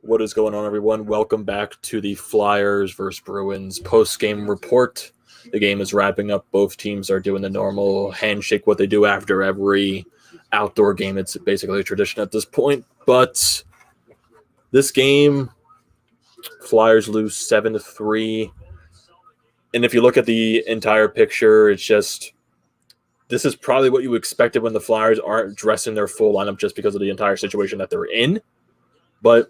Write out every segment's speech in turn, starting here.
What is going on, everyone? Welcome back to the Flyers versus Bruins post-game report. The game is wrapping up. Both teams are doing the normal handshake, what they do after every outdoor game. It's basically a tradition at this point. But this game, Flyers lose 7-3. And if you look at the entire picture, it's just this is probably what you expected when the Flyers aren't dressing their full lineup just because of the entire situation that they're in. But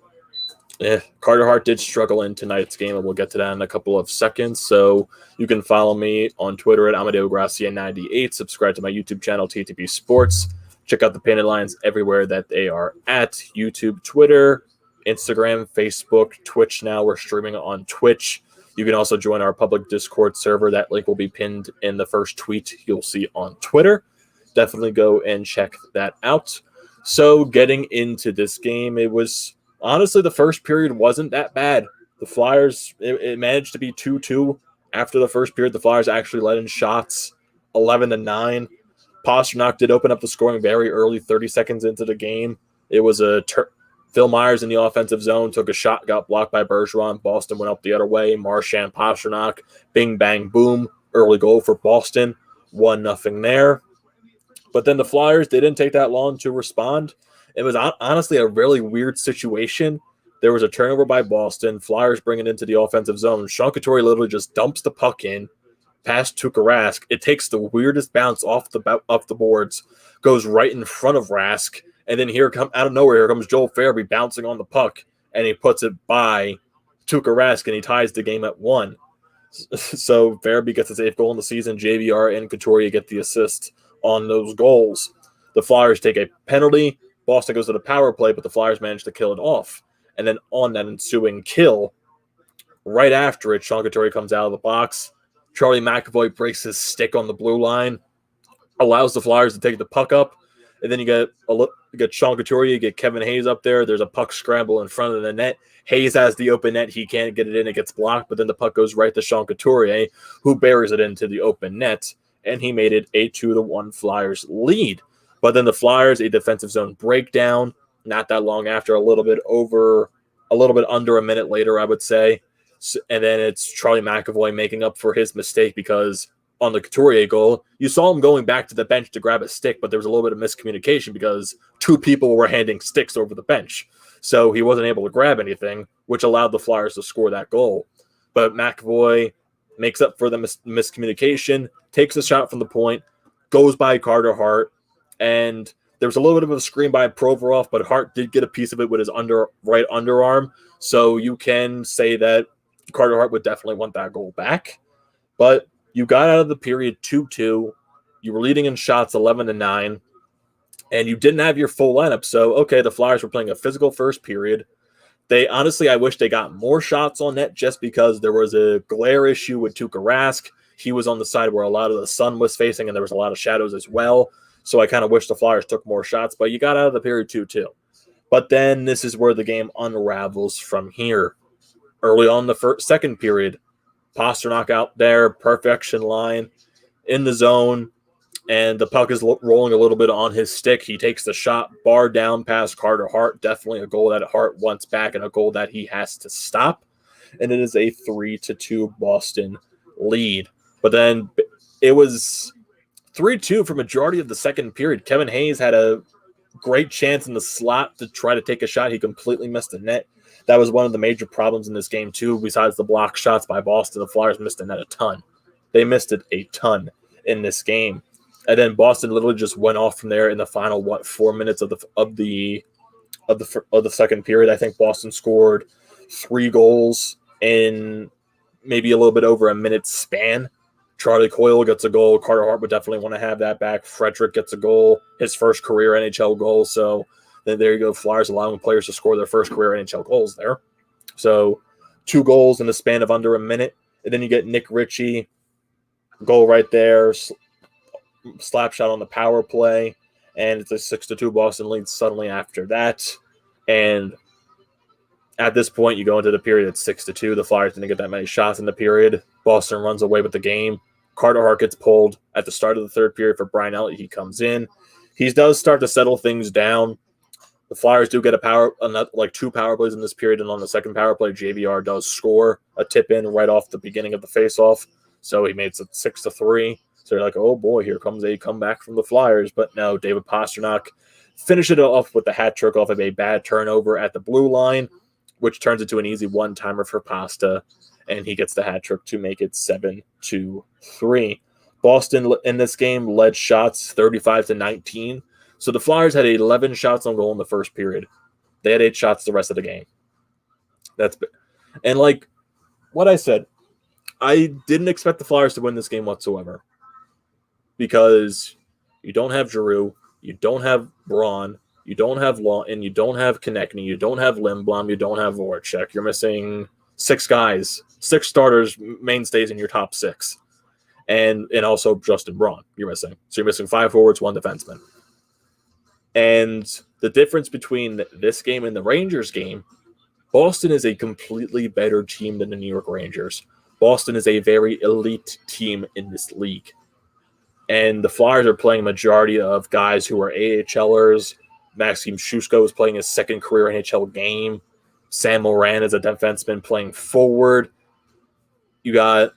Carter Hart did struggle in tonight's game, and we'll get to that in a couple of seconds. So you can follow me on Twitter at Amedeo98. Subscribe to my YouTube channel, TTP Sports. Check out the painted lines everywhere that they are at YouTube, Twitter, Instagram, Facebook, Twitch now. We're streaming on Twitch. You can also join our public Discord server. That link will be pinned in the first tweet you'll see on Twitter. Definitely go and check that out. So getting into this game, it was... honestly, the first period wasn't that bad. The Flyers, it managed to be 2-2 after the first period. The Flyers actually let in shots 11-9. Pastrnak did open up the scoring very early, 30 seconds into the game. It was Phil Myers in the offensive zone, took a shot, got blocked by Bergeron. Boston went up the other way. Marchand, Pastrnak, bing, bang, boom. Early goal for Boston. 1-0 there. But then the Flyers, they didn't take that long to respond. It was honestly a really weird situation. There was a turnover by Boston. Flyers bring it into the offensive zone. Sean Couturier literally just dumps the puck in, past Tuukka Rask. It takes the weirdest bounce off the boards, goes right in front of Rask, and then out of nowhere, here comes Joel Farabee bouncing on the puck, and he puts it by Tuukka Rask, and he ties the game at 1. So Farabee gets his 8th goal in the season. JVR and Couturier get the assist on those goals. The Flyers take a penalty. Boston goes to the power play, but the Flyers manage to kill it off. And then on that ensuing kill, right after it, Sean Couturier comes out of the box. Charlie McAvoy breaks his stick on the blue line, allows the Flyers to take the puck up. And then you get Sean Couturier, you get Kevin Hayes up there. There's a puck scramble in front of the net. Hayes has the open net. He can't get it in. It gets blocked, but then the puck goes right to Sean Couturier, who buries it into the open net. And he made it a 2-1 Flyers lead. But then the Flyers, a defensive zone breakdown, not that long after, a little bit under a minute later, I would say. And then it's Charlie McAvoy making up for his mistake because on the Couturier goal, you saw him going back to the bench to grab a stick, but there was a little bit of miscommunication because 2 people were handing sticks over the bench. So he wasn't able to grab anything, which allowed the Flyers to score that goal. But McAvoy makes up for the miscommunication, takes a shot from the point, goes by Carter Hart, and there was a little bit of a screen by Provorov, but Hart did get a piece of it with his right underarm. So you can say that Carter Hart would definitely want that goal back. But you got out of the period 2-2. You were leading in shots 11-9, and you didn't have your full lineup. So, okay, the Flyers were playing a physical first period. I wish they got more shots on net just because there was a glare issue with Tuukka Rask. He was on the side where a lot of the sun was facing, and there was a lot of shadows as well. So I kind of wish the Flyers took more shots, but you got out of the period 2-2. But then this is where the game unravels from here. Early on the second period, Pastrnak out there, perfection line, in the zone, and the puck is rolling a little bit on his stick. He takes the shot, bar down past Carter Hart. Definitely a goal that Hart wants back and a goal that he has to stop. And it is a 3-2 Boston lead. But then it was 3-2 for majority of the second period. Kevin Hayes had a great chance in the slot to try to take a shot. He completely missed the net. That was one of the major problems in this game, too. Besides the block shots by Boston, the Flyers missed the net a ton. They missed it a ton in this game. And then Boston literally just went off from there in the final, 4 minutes of the second period. I think Boston scored 3 goals in maybe a little bit over a minute span. Charlie Coyle gets a goal. Carter Hart would definitely want to have that back. Frederick gets a goal, his first career NHL goal. So then there you go, Flyers allowing players to score their first career NHL goals there. So 2 goals in the span of under a minute. And then you get Nick Ritchie, goal right there, slap shot on the power play. And it's a 6-2 Boston lead suddenly after that. And at this point, you go into the period at 6-2. The Flyers didn't get that many shots in the period. Boston runs away with the game. Carter Hart gets pulled at the start of the third period for Brian Elliott. He comes in. He does start to settle things down. The Flyers do get two power plays in this period, and on the second power play, JVR does score a tip in right off the beginning of the faceoff. So he makes it 6-3. So you're like, oh boy, here comes a comeback from the Flyers. But no, David Pastrnak finished it off with the hat trick off of a bad turnover at the blue line, which turns into an easy one-timer for Pasta, and he gets the hat trick to make it 7-3. Boston in this game led shots 35-19. So the Flyers had 11 shots on goal in the first period. They had 8 shots the rest of the game. And like what I said, I didn't expect the Flyers to win this game whatsoever because you don't have Giroux, you don't have Braun, you don't have Lawton, you don't have Konechny, you don't have Lindblom, you don't have Voracek. You're missing 6 guys, 6 starters, mainstays in your top 6. And also Justin Braun you're missing. So you're missing 5 forwards, 1 defenseman. And the difference between this game and the Rangers game, Boston is a completely better team than the New York Rangers. Boston is a very elite team in this league. And the Flyers are playing a majority of guys who are AHLers. Maxim Shushko is playing his second career NHL game. Sam Moran is a defenseman playing forward. You got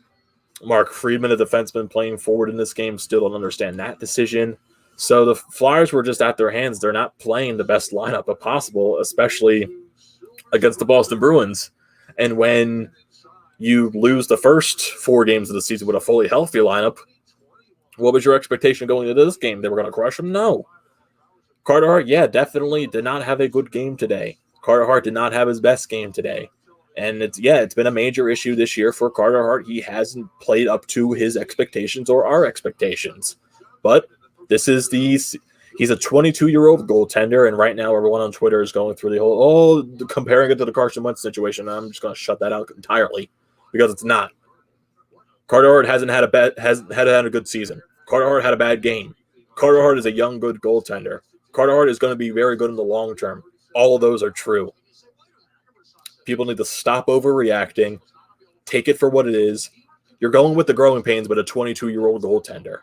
Mark Friedman, a defenseman, playing forward in this game. Still don't understand that decision. So the Flyers were just at their hands. They're not playing the best lineup possible, especially against the Boston Bruins. And when you lose the first 4 games of the season with a fully healthy lineup, what was your expectation going into this game? They were going to crush them? No. Carter Hart, definitely did not have a good game today. Carter Hart did not have his best game today. And it's been a major issue this year for Carter Hart. He hasn't played up to his expectations or our expectations. But he's a 22-year-old goaltender, and right now everyone on Twitter is going through the whole, comparing it to the Carson Wentz situation. I'm just going to shut that out entirely because it's not. Carter Hart hasn't had a good season. Carter Hart had a bad game. Carter Hart is a young, good goaltender. Carter Hart is going to be very good in the long term. All of those are true. People need to stop overreacting. Take it for what it is. You're going with the growing pains, but a 22-year-old goaltender.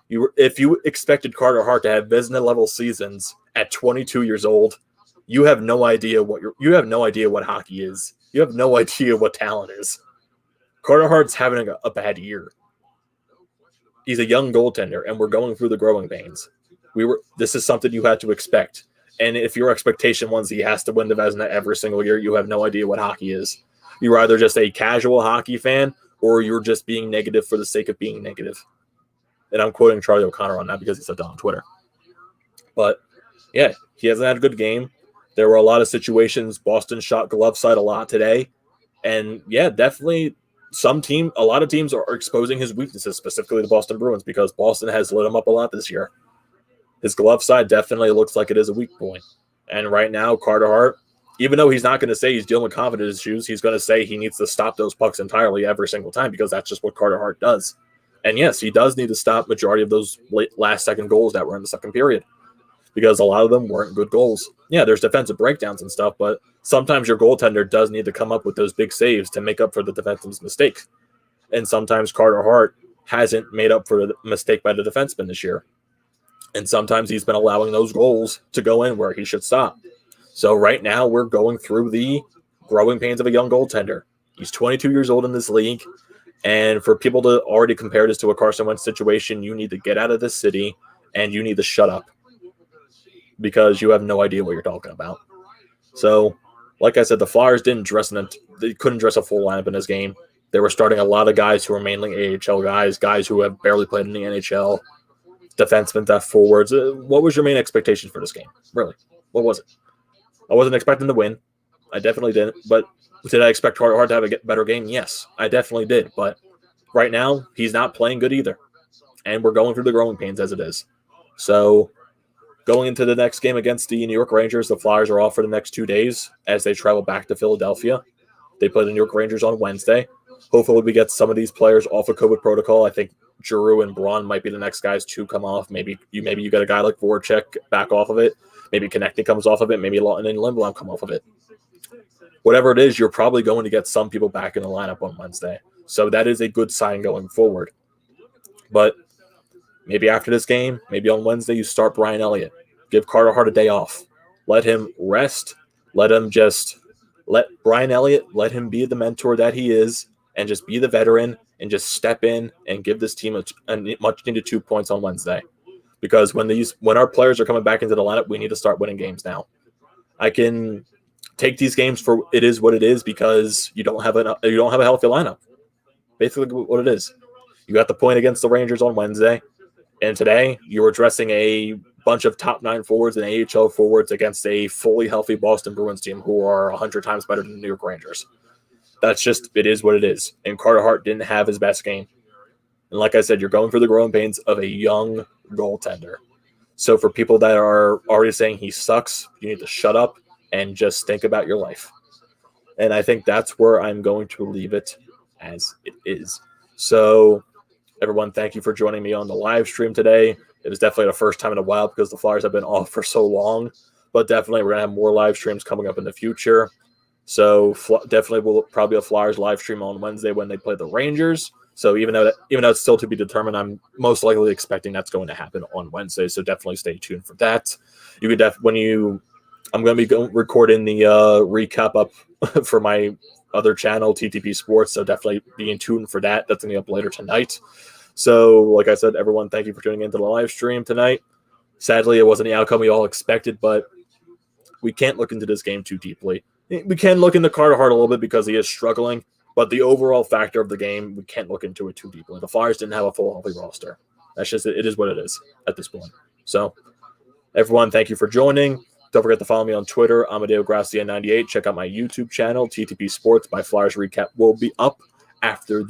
If you expected Carter Hart to have Vezina-level seasons at 22 years old, you have no idea what hockey is. You have no idea what talent is. Carter Hart's having a bad year. He's a young goaltender, and we're going through the growing pains. This is something you had to expect. And if your expectation was he has to win the Vezina every single year, you have no idea what hockey is. You're either just a casual hockey fan or you're just being negative for the sake of being negative. And I'm quoting Charlie O'Connor on that because he said that on Twitter. But, he hasn't had a good game. There were a lot of situations. Boston shot glove side a lot today. And, definitely a lot of teams are exposing his weaknesses, specifically the Boston Bruins, because Boston has lit him up a lot this year. His glove side definitely looks like it is a weak point. And right now, Carter Hart, even though he's not going to say he's dealing with confidence issues, he's going to say he needs to stop those pucks entirely every single time because that's just what Carter Hart does. And yes, he does need to stop majority of those last-second goals that were in the second period because a lot of them weren't good goals. Yeah, there's defensive breakdowns and stuff, but sometimes your goaltender does need to come up with those big saves to make up for the defenseman's mistake. And sometimes Carter Hart hasn't made up for the mistake by the defenseman this year. And sometimes he's been allowing those goals to go in where he should stop. So right now we're going through the growing pains of a young goaltender. He's 22 years old in this league. And for people to already compare this to a Carson Wentz situation, you need to get out of this city and you need to shut up because you have no idea what you're talking about. So, like I said, the Flyers they couldn't dress a full lineup in this game. They were starting a lot of guys who are mainly AHL guys who have barely played in the NHL. Defensemen, forwards. What was your main expectation for this game? Really? What was it? I wasn't expecting to win. I definitely didn't. But did I expect Carter Hart to have a better game? Yes, I definitely did. But right now, he's not playing good either. And we're going through the growing pains as it is. So going into the next game against the New York Rangers, the Flyers are off for the next 2 days as they travel back to Philadelphia. They play the New York Rangers on Wednesday. Hopefully we get some of these players off of COVID protocol. I think Giroux and Braun might be the next guys to come off. Maybe you get a guy like Voracek back off of it. Maybe Konechny comes off of it. Maybe Lawton and Lindblom come off of it. Whatever it is, you're probably going to get some people back in the lineup on Wednesday. So that is a good sign going forward. But maybe after this game, maybe on Wednesday, you start Brian Elliott. Give Carter Hart a day off. Let him rest. Let Brian Elliott, let him be the mentor that he is and just be the veteran and just step in and give this team a much needed 2 points on Wednesday. Because when our players are coming back into the lineup, we need to start winning games now. I can take these games for it is what it is because you don't have a healthy lineup. Basically, what it is. You got the point against the Rangers on Wednesday, and today you're addressing a bunch of top 9 forwards and AHL forwards against a fully healthy Boston Bruins team who are 100 times better than the New York Rangers. That's just it is what it is. And Carter Hart didn't have his best game. And like I said, you're going through the growing pains of a young goaltender. So for people that are already saying he sucks, you need to shut up and just think about your life. And I think that's where I'm going to leave it as it is. So everyone, thank you for joining me on the live stream today. It was definitely the first time in a while because the Flyers have been off for so long. But definitely we're going to have more live streams coming up in the future. So definitely will probably a Flyers live stream on Wednesday when they play the Rangers. So even though it's still to be determined, I'm most likely expecting that's going to happen on Wednesday. So definitely stay tuned for that. You could I'm going to be recording the recap up for my other channel, TTP Sports. So definitely be in tune for that. That's going to be up later tonight. So like I said, everyone, thank you for tuning into the live stream tonight. Sadly, it wasn't the outcome we all expected, but we can't look into this game too deeply. We can look into Carter Hart a little bit because he is struggling. But the overall factor of the game, we can't look into it too deeply. The Flyers didn't have a full healthy roster. That's just it is what it is at this point. So, everyone, thank you for joining. Don't forget to follow me on Twitter, Amedeo Gracia98. Check out my YouTube channel, TTP Sports. My Flyers recap will be up after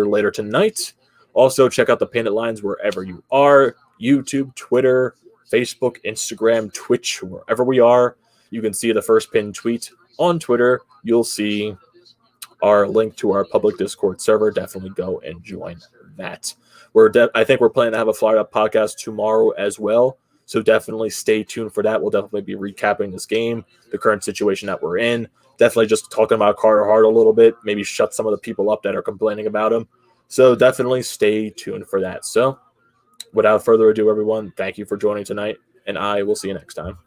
later tonight. Also, check out the Painted Lines wherever you are. YouTube, Twitter, Facebook, Instagram, Twitch, wherever we are. You can see the first pinned tweet on Twitter. You'll see our link to our public Discord server. Definitely go and join that. I think we're planning to have a Flyer Up podcast tomorrow as well. So definitely stay tuned for that. We'll definitely be recapping this game, the current situation that we're in. Definitely just talking about Carter Hart a little bit, maybe shut some of the people up that are complaining about him. So definitely stay tuned for that. So without further ado, everyone, thank you for joining tonight, and I will see you next time.